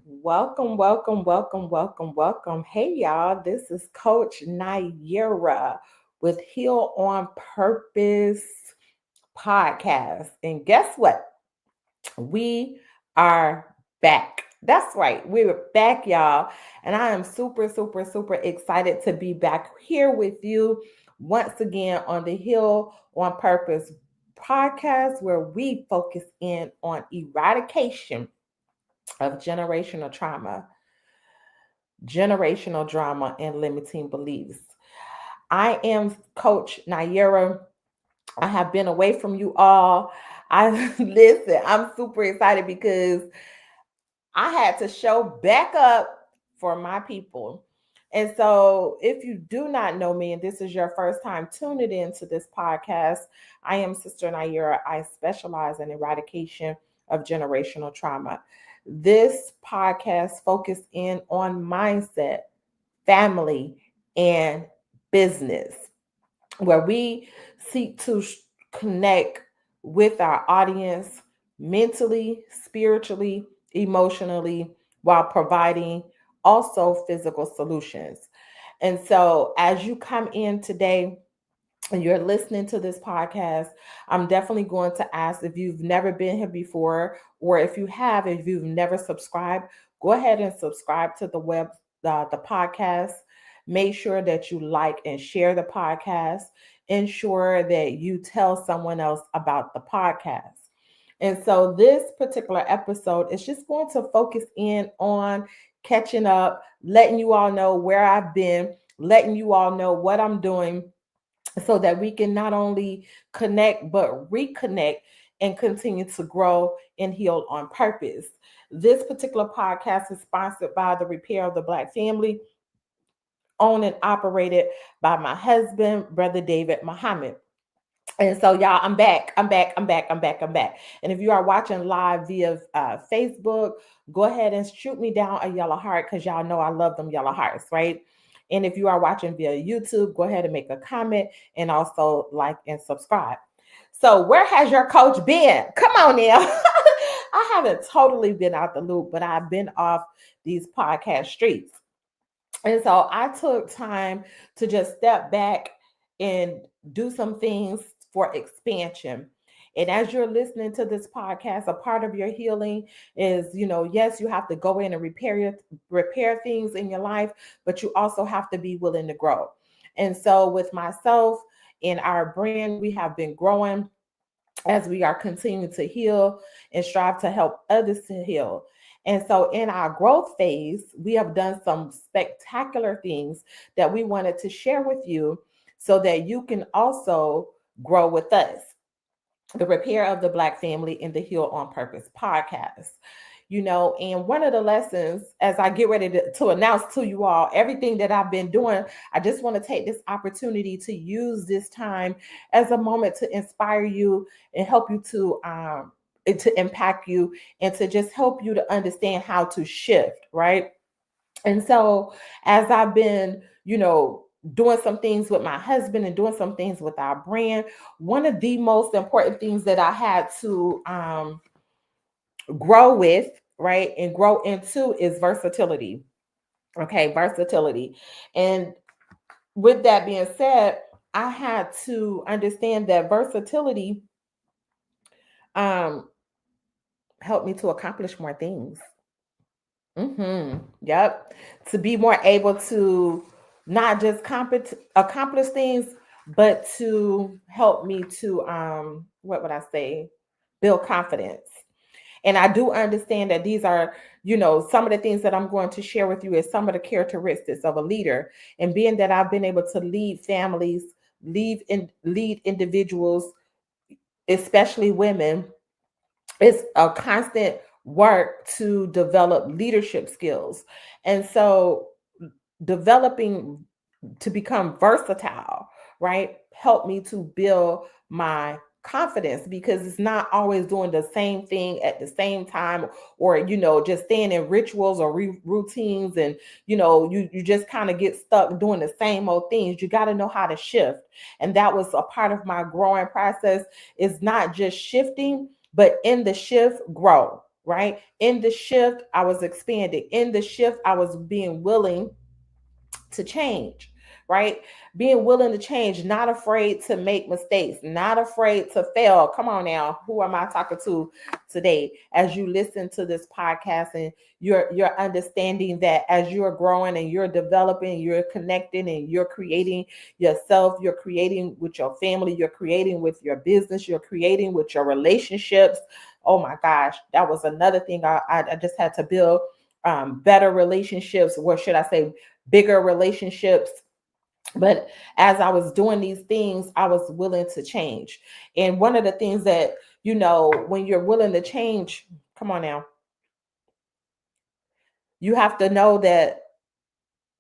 Welcome, welcome, welcome, welcome, welcome. Hey, y'all, this is Coach Naira with Heal on Purpose podcast. And guess what? We are back. That's right. We're back, y'all. And I am super, super, super excited to be back here with you once again on the Heal on Purpose podcast, where we focus in on eradication of generational drama, and limiting beliefs. I am Coach Naira. I have been away from you all. I listen, I'm super excited because I had to show back up for my people. And so, if you do not know me and this is your first time tuning into this podcast, I am Sister Naira. I specialize in eradication of generational trauma. This podcast focuses in on mindset, family, and business, where we seek to connect with our audience mentally, spiritually, emotionally, while providing also physical solutions. And so, as you come in today, and you're listening to this podcast, I'm definitely going to ask if you've never been here before, or if you have, if you've never subscribed, go ahead and subscribe to the podcast. Make sure that you like and share the podcast. Ensure that you tell someone else about the podcast. And so this particular episode is just going to focus in on catching up, letting you all know where I've been, letting you all know what I'm doing so that we can not only connect but reconnect and continue to grow and heal on purpose. This particular podcast is sponsored by the Repair of the Black Family, owned and operated by my husband, Brother David Muhammad. And so, y'all, I'm back. I'm back. I'm back. I'm back. I'm back. And if you are watching live via Facebook, go ahead and shoot me down a yellow heart because y'all know I love them yellow hearts, right? And if you are watching via YouTube, go ahead and make a comment and also like and subscribe. So, where has your coach been? Come on now. I haven't totally been out the loop, but I've been off these podcast streets. And so I took time to just step back and do some things for expansion. And as you're listening to this podcast, a part of your healing is, yes, you have to go in and repair things in your life, but you also have to be willing to grow. And so with myself and our brand, we have been growing as we are continuing to heal and strive to help others to heal. And so in our growth phase, we have done some spectacular things that we wanted to share with you so that you can also grow with us. The Repair of the Black Family in the Heal on Purpose podcast. And one of the lessons, as I get ready to announce to you all everything that I've been doing, I just want to take this opportunity to use this time as a moment to inspire you and help you to impact you and to just help you to understand how to shift, right? And so as I've been, doing some things with my husband and doing some things with our brand, one of the most important things that I had to grow with, right, and grow into is versatility. Okay, versatility. And with that being said, I had to understand that versatility um helped me to accomplish more things. Yep. To be more able to not just accomplish things, but to help me to what would I say? Build confidence. And I do understand that these are, some of the things that I'm going to share with you is some of the characteristics of a leader. And being that I've been able to lead families, lead individuals, especially women, it's a constant work to develop leadership skills. And so developing to become versatile, right, help me to build my confidence because it's not always doing the same thing at the same time or just staying in rituals or routines and you just kind of get stuck doing the same old things. You got to know how to shift, and that was a part of my growing process, is not just shifting but in the shift grow. right? In the shift, I was expanding. In the shift, I was being willing to change, right? Being willing to change, not afraid to make mistakes, not afraid to fail. Come on now, who am I talking to today? As you listen to this podcast and you're understanding that as you're growing and you're developing, you're connecting and you're creating yourself, you're creating with your family, you're creating with your business, you're creating with your relationships. Oh my gosh, that was another thing I just had to build better relationships. What should I say? Bigger relationships. But as I was doing these things, I was willing to change. And one of the things that, when you're willing to change, come on now, you have to know that,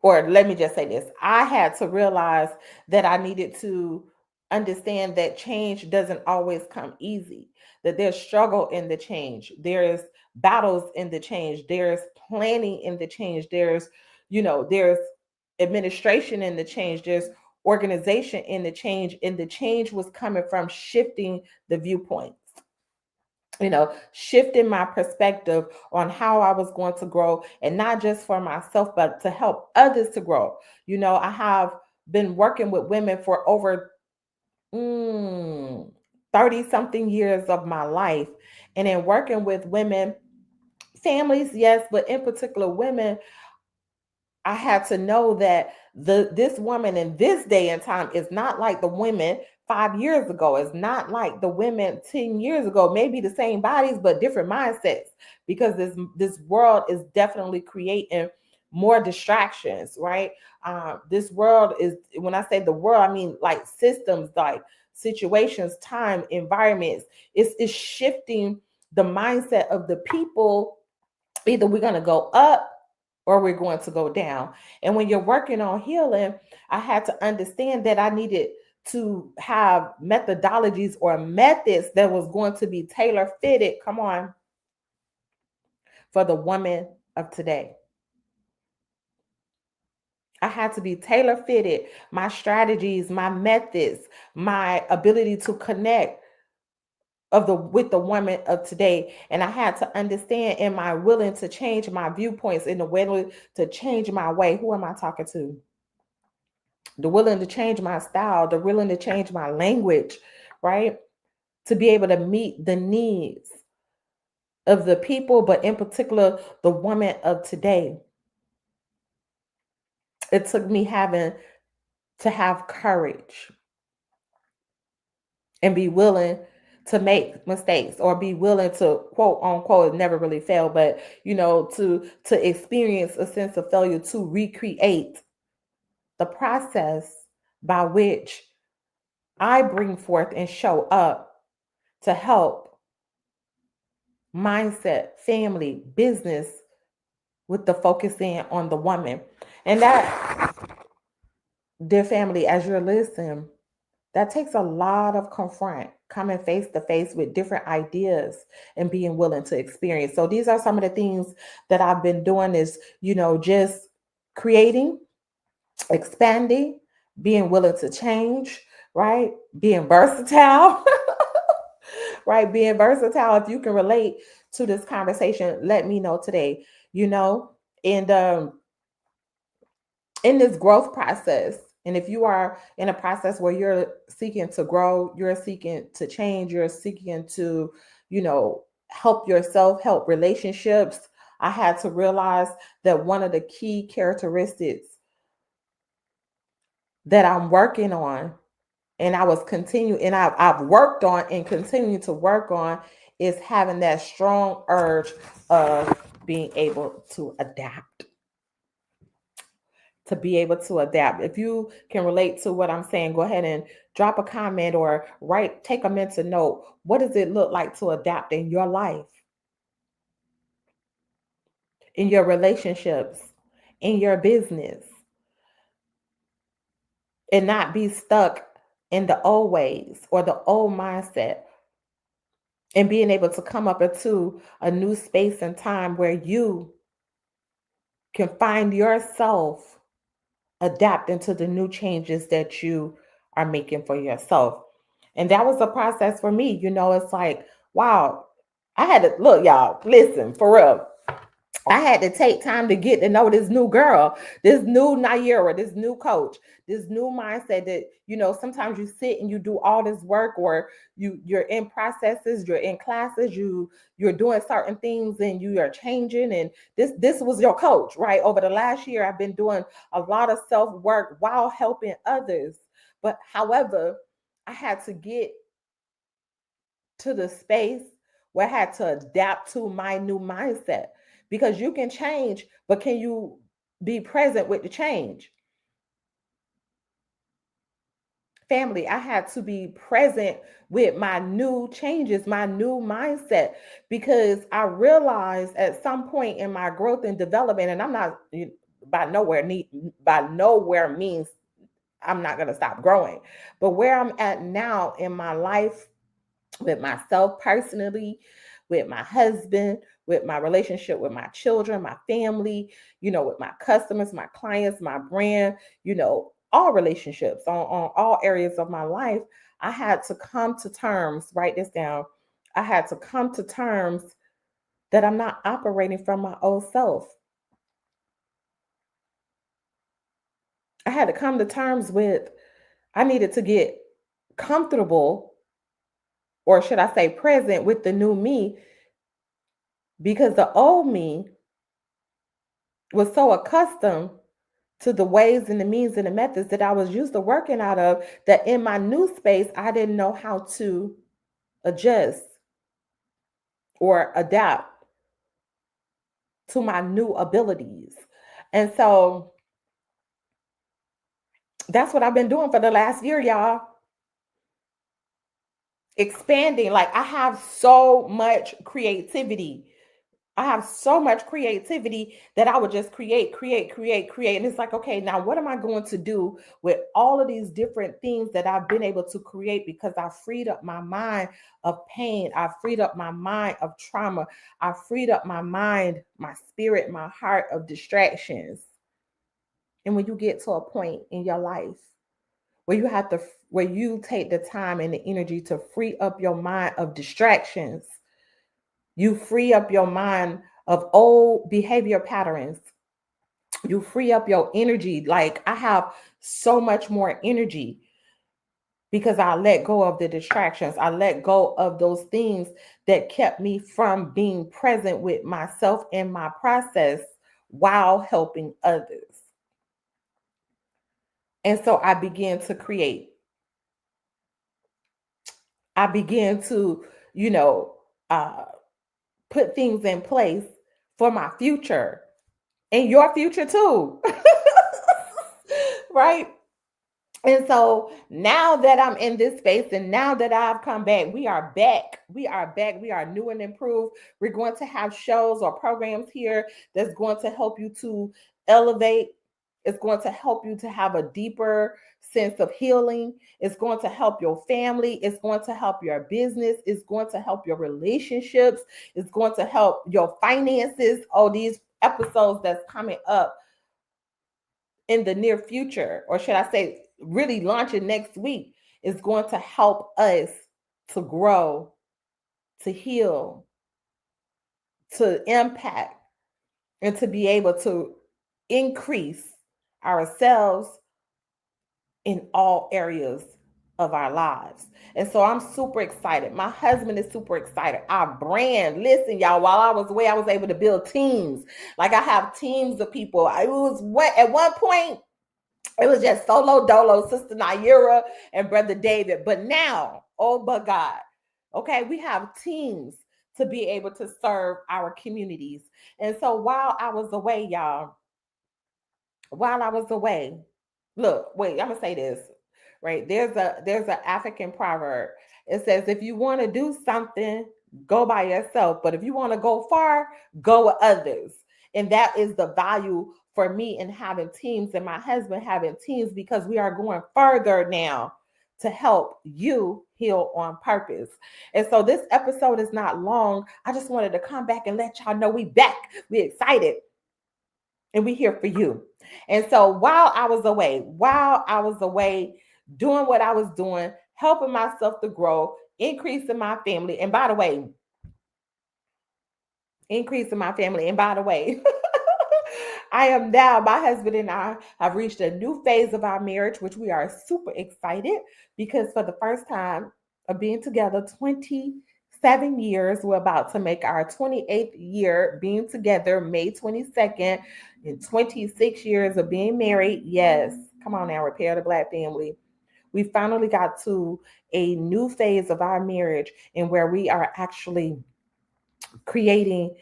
or let me just say this, I had to realize that I needed to understand that change doesn't always come easy, that there's struggle in the change, there's battles in the change, there's planning in the change, there's administration in the change, there's organization in the change, and the change was coming from shifting the viewpoints, shifting my perspective on how I was going to grow, and not just for myself, but to help others to grow. I have been working with women for over 30 something years of my life. And in working with women, families, yes, but in particular women, I had to know that this woman in this day and time is not like the women 5 years ago. It's not like the women 10 years ago. Maybe the same bodies, but different mindsets. Because this world is definitely creating more distractions, right? This world is, when I say the world, I mean like systems, like situations, time, environments. It's shifting the mindset of the people. Either we're going to go up or we're going to go down. And when you're working on healing, I had to understand that I needed to have methodologies or methods that was going to be tailor fitted, come on, for the woman of today. I had to be tailor fitted, my strategies, my methods, my ability to connect with the woman of today. And I had to understand, am I willing to change my viewpoints in the way to change my way? Who am I talking to? The willing to change my style, the willing to change my language, right? To be able to meet the needs of the people, but in particular, the woman of today. It took me having to have courage and be willing to make mistakes, or be willing to quote unquote never really fail, but to experience a sense of failure, to recreate the process by which I bring forth and show up to help mindset, family, business, with the focusing on the woman. And that, dear family, as you're listening, that takes a lot of confront, coming face to face with different ideas and being willing to experience. So these are some of the things that I've been doing is, just creating, expanding, being willing to change, right? Being versatile, right? Being versatile. If you can relate to this conversation, let me know today, and in this growth process. And if you are in a process where you're seeking to grow, you're seeking to change, you're seeking to, help yourself, help relationships, I had to realize that one of the key characteristics that I'm working on, and I've worked on and continue to work on, is having that strong urge of being able to adapt. To be able to adapt. If you can relate to what I'm saying, go ahead and drop a comment or take a mental note. What does it look like to adapt in your life, in your relationships, in your business, and not be stuck in the old ways or the old mindset, and being able to come up into a new space and time where you can find yourself adapting to the new changes that you are making for yourself. And that was a process for me. It's like, wow, I had to look, y'all, listen, for real. I had to take time to get to know this new girl, this new Naira, this new coach, this new mindset that, sometimes you sit and you do all this work, or you're in processes, you're in classes, you're doing certain things and you are changing. And this was your coach, right? Over the last year, I've been doing a lot of self-work while helping others. But however, I had to get to the space where I had to adapt to my new mindset, because you can change, but can you be present with the change? Family, I had to be present with my new changes, my new mindset, because I realized at some point in my growth and development, and I'm not by nowhere need by nowhere means I'm not going to stop growing, but where I'm at now in my life, with myself personally, with my husband, with my relationship with my children, my family, with my customers, my clients, my brand, all relationships on all areas of my life. I had to come to terms, write this down. I had to come to terms that I'm not operating from my old self. I had to come to terms with, I needed to get comfortable, or should I say present, with the new me, because the old me was so accustomed to the ways and the means and the methods that I was used to working out of, that in my new space, I didn't know how to adjust or adapt to my new abilities. And so that's what I've been doing for the last year, y'all. Expanding. Like, I have so much creativity. I have so much creativity that I would just create. And it's like, okay, now what am I going to do with all of these different things that I've been able to create, because I freed up my mind of pain. I freed up my mind of trauma. I freed up my mind, my spirit, my heart of distractions. And when you get to a point in your life where where you take the time and the energy to free up your mind of distractions, you free up your mind of old behavior patterns. You free up your energy. Like, I have so much more energy because I let go of the distractions. I let go of those things that kept me from being present with myself and my process while helping others. And so I began to create. I began to, you know, uh, put things in place for my future and your future too. Right? And so now that I'm in this space, and now that I've come back, we are back. We are back. We are new and improved. We're going to have shows or programs here that's going to help you to elevate. It's going to help you to have a deeper sense of healing. It's going to help your family. It's going to help your business. It's going to help your relationships. It's going to help your finances. All these episodes that's coming up in the near future, or should I say, really launching next week, is going to help us to grow, to heal, to impact, and to be able to increase ourselves in all areas of our lives. And so I'm super excited. My husband is super excited. Our brand, listen, y'all, while I was away, I was able to build teams. Like, I have teams of people. It was what at one point it was just solo dolo, Sister Naira and Brother David. But now, oh but God, okay, we have teams to be able to serve our communities. And so while I was away, y'all, while I was away, look, wait, I'm gonna say this, right? There's an African proverb. It says, if you want to do something, go by yourself. But if you want to go far, go with others. And that is the value for me in having teams, and my husband having teams, because we are going further now to help you heal on purpose. And so this episode is not long. I just wanted to come back and let y'all know we back. We excited. And we here for you. And so while I was away doing what I was doing, helping myself to grow, increasing my family. And by the way, increase in my family. And by the way, my husband and I have reached a new phase of our marriage, which we are super excited because for the first time of being together 27 years, we're about to make our 28th year being together May 22nd, and 26 years of being married. Yes, come on now, Repair the Black family. We finally got to a new phase of our marriage and where we are actually creating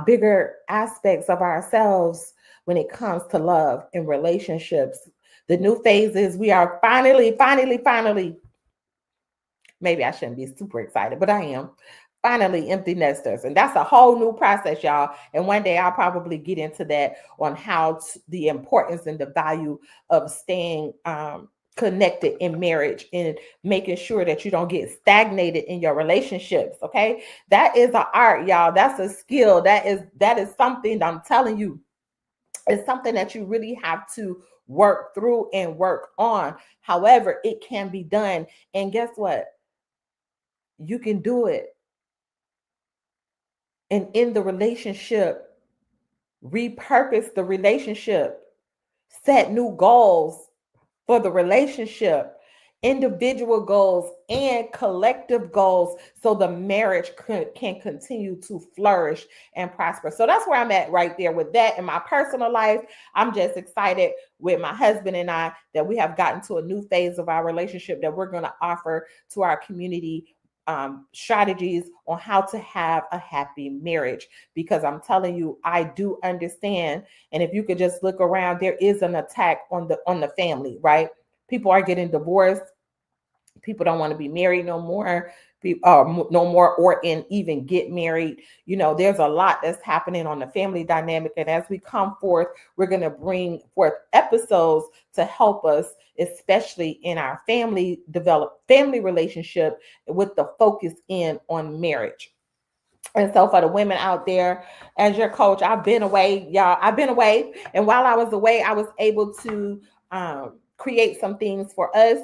bigger aspects of ourselves when it comes to love and relationships. The new phases, we are finally, maybe I shouldn't be super excited, but I am. Finally, empty nesters. And that's a whole new process, y'all. And one day I'll probably get into that on the importance and the value of staying connected in marriage and making sure that you don't get stagnated in your relationships. Okay. That is an art, y'all. That's a skill. That is something I'm telling you. It's something that you really have to work through and work on. However, it can be done. And guess what? You can do it. And in the relationship, repurpose the relationship, set new goals for the relationship, individual goals and collective goals, so the marriage can continue to flourish and prosper. So that's where I'm at right there with that. In my personal life, I'm just excited with my husband and I that we have gotten to a new phase of our relationship that we're going to offer to our community strategies on how to have a happy marriage, because I'm telling you, I do understand. And if you could just look around, there is an attack on the family, right? People are getting divorced. People don't want to be married no more. No more, or even get married. There's a lot that's happening on the family dynamic. And as we come forth, we're going to bring forth episodes to help us, especially in our family relationship, with the focus in on marriage. And so for the women out there, as your coach, I've been away, y'all. I've been away. And while I was away, I was able to create some things for us.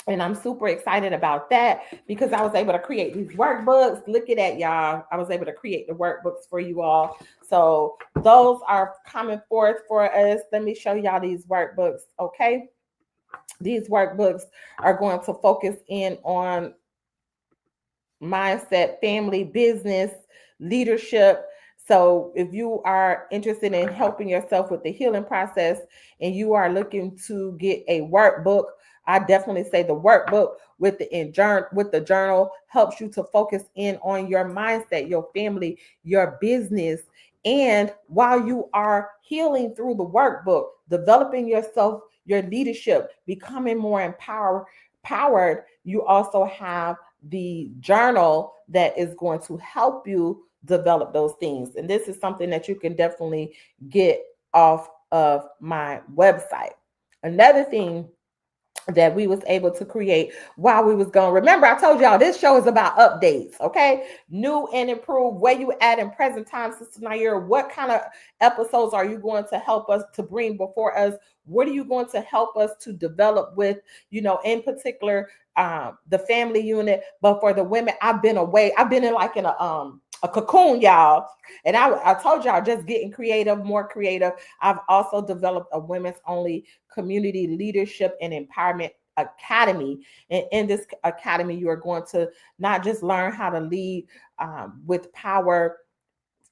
And I'm super excited about that because I was able to create these workbooks. Look at that, y'all. I was able to create the workbooks for you all. So those are coming forth for us. Let me show y'all these workbooks, okay? These workbooks are going to focus in on mindset, family, business, leadership. So if you are interested in helping yourself with the healing process and you are looking to get a workbook, I definitely say the workbook with the journal helps you to focus in on your mindset, your family, your business. And while you are healing through the workbook, developing yourself, your leadership, becoming more empowered, you also have the journal that is going to help you develop those things. And this is something that you can definitely get off of my website. Another thing that we was able to create while we was gone. Remember, I told y'all this show is about updates, okay? New and improved. Where you at in present time, Sister Naira? What kind of episodes are you going to help us to bring before us? What are you going to help us to develop with, in particular, the family unit? But for the women, I've been away. I've been in a cocoon, y'all. And I told y'all, just getting more creative. I've also developed a women's only community leadership and empowerment academy. And in this academy, you are going to not just learn how to lead with power,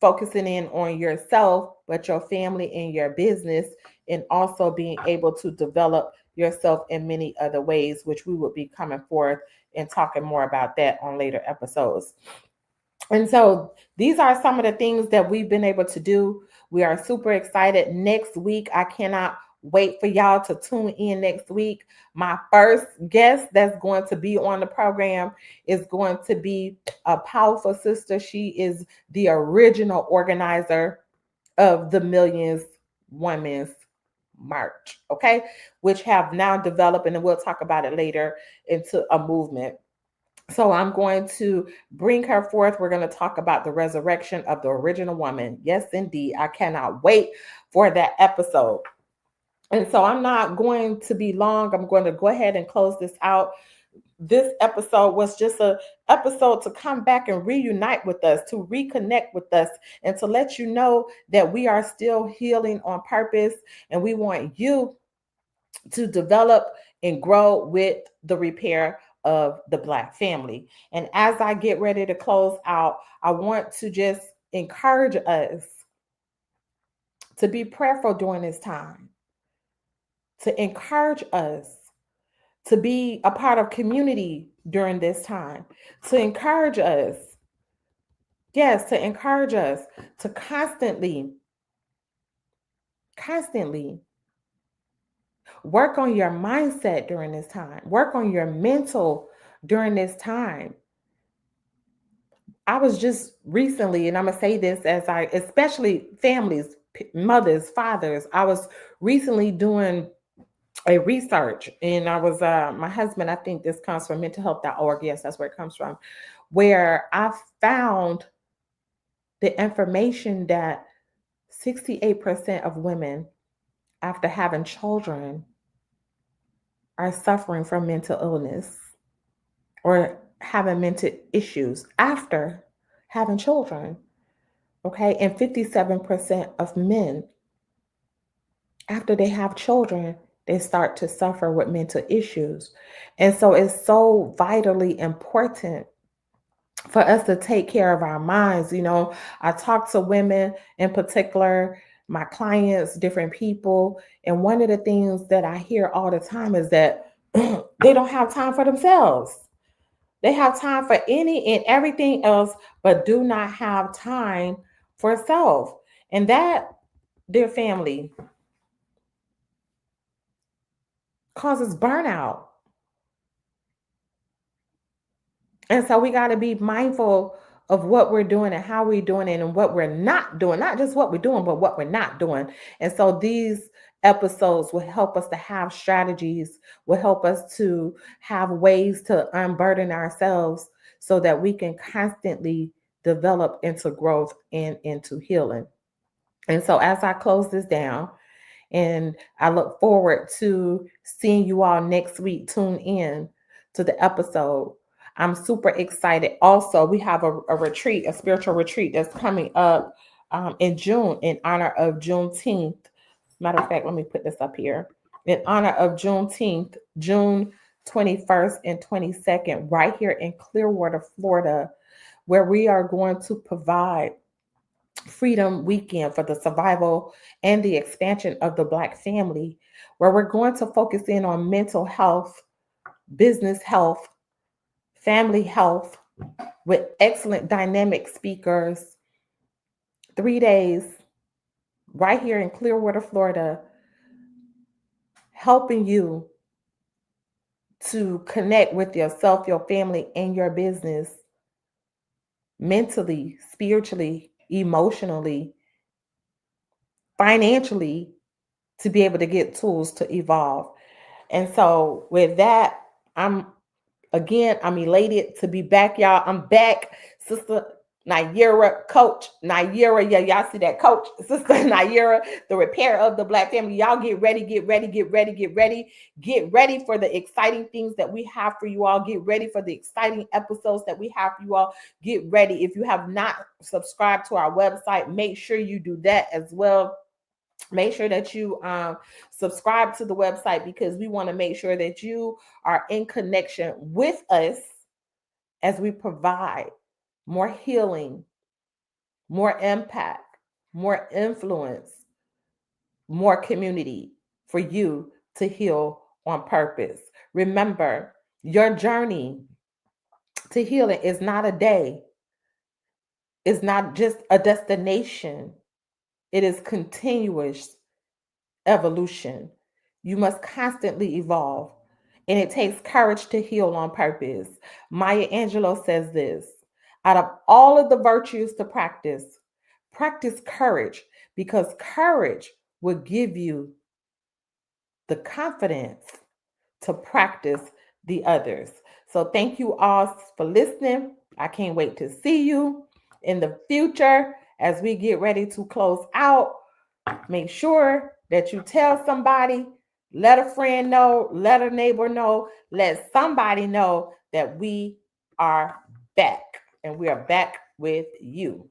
focusing in on yourself, but your family and your business, and also being able to develop yourself in many other ways, which we will be coming forth and talking more about that on later episodes. And so these are some of the things that we've been able to do. We are super excited. Next week, I cannot wait for y'all to tune in next week. My first guest that's going to be on the program is going to be a powerful sister. She is the original organizer of the Millions Women's March, okay, which have now developed, and we'll talk about it later, into a movement. So I'm going to bring her forth. We're going to talk about the resurrection of the original woman. Yes, indeed. I cannot wait for that episode. And so I'm not going to be long. I'm going to go ahead and close this out. this episode was just a episode to come back and reunite with us, to reconnect with us, and to let you know that we are still healing on purpose, and we want you to develop and grow with the repair of the Black family. And as I get ready to close out, I want to just encourage us to be prayerful during this time, to encourage us to be a part of community during this time, to encourage us, yes, to encourage us to constantly work on your mindset during this time, work on your mental during this time. I was just recently, and I'm going to say this especially families, mothers, fathers, I was recently doing a research, and I was, my husband, I think this comes from mentalhealth.org. Yes, that's where it comes from, where I found the information that 68% of women after having children are suffering from mental illness or having mental issues after having children. Okay. And 57% of men, after they have children, they start to suffer with mental issues. And so it's so vitally important for us to take care of our minds. You know, I talk to women in particular, my clients, different people. And one of the things that I hear all the time is that they don't have time for themselves. They have time for any and everything else, but do not have time for self. And that, dear family, causes burnout. And so we got to be mindful of what we're doing and how we're doing it and what we're not doing, not just what we're doing, but what we're not doing. And so these episodes will help us to have strategies, will help us to have ways to unburden ourselves so that we can constantly develop into growth and into healing. And so as I close this down, and I look forward to seeing you all next week. Tune in to the episode. I'm super excited. Also, we have a retreat, a spiritual retreat that's coming up in June in honor of Juneteenth. Matter of fact, let me put this up here. In honor of Juneteenth, June 21st and 22nd, right here in Clearwater, Florida, where we are going to provide Freedom Weekend for the survival and the expansion of the Black family, where we're going to focus in on mental health, business health, family health, with excellent dynamic speakers. 3 days right here in Clearwater, Florida, helping you to connect with yourself, your family, and your business mentally, spiritually, emotionally, financially, to be able to get tools to evolve. And so with that, I'm elated to be back, y'all. I'm back, Sister Nayera, Coach Nayera. Yeah, y'all see that, Coach, Sister Nayera, the repair of the Black family. Y'all get ready for the exciting things that we have for you all. Get ready for the exciting episodes that we have for you all. Get ready. If you have not subscribed to our website, make sure you do that as well. Make sure that you subscribe to the website, because we want to make sure that you are in connection with us as we provide more healing, more impact, more influence, more community for you to heal on purpose. Remember, your journey to healing is not a day. It's not just a destination. It is continuous evolution. You must constantly evolve, and it takes courage to heal on purpose. Maya Angelou says this: out of all of the virtues to practice courage, because courage will give you the confidence to practice the others. So thank you all for listening. I can't wait to see you in the future as we get ready to close out. Make sure that you tell somebody Let a friend know, let a neighbor know, let somebody know that we are back and we are back with you.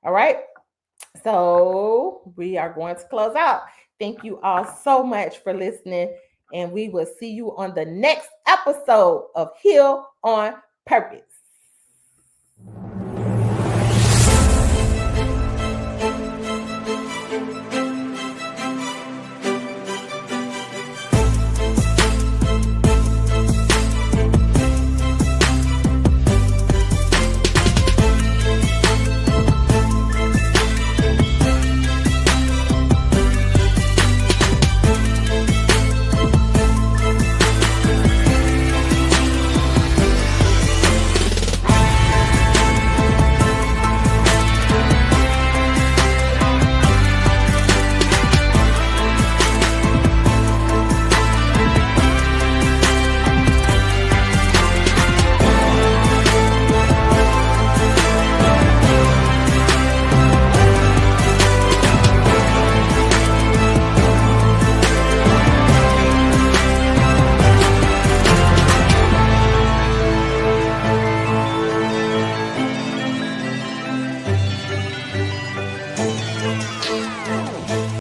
All right. So we are going to close out. Thank you all so much for listening, and we will see you on the next episode of Heal on Purpose.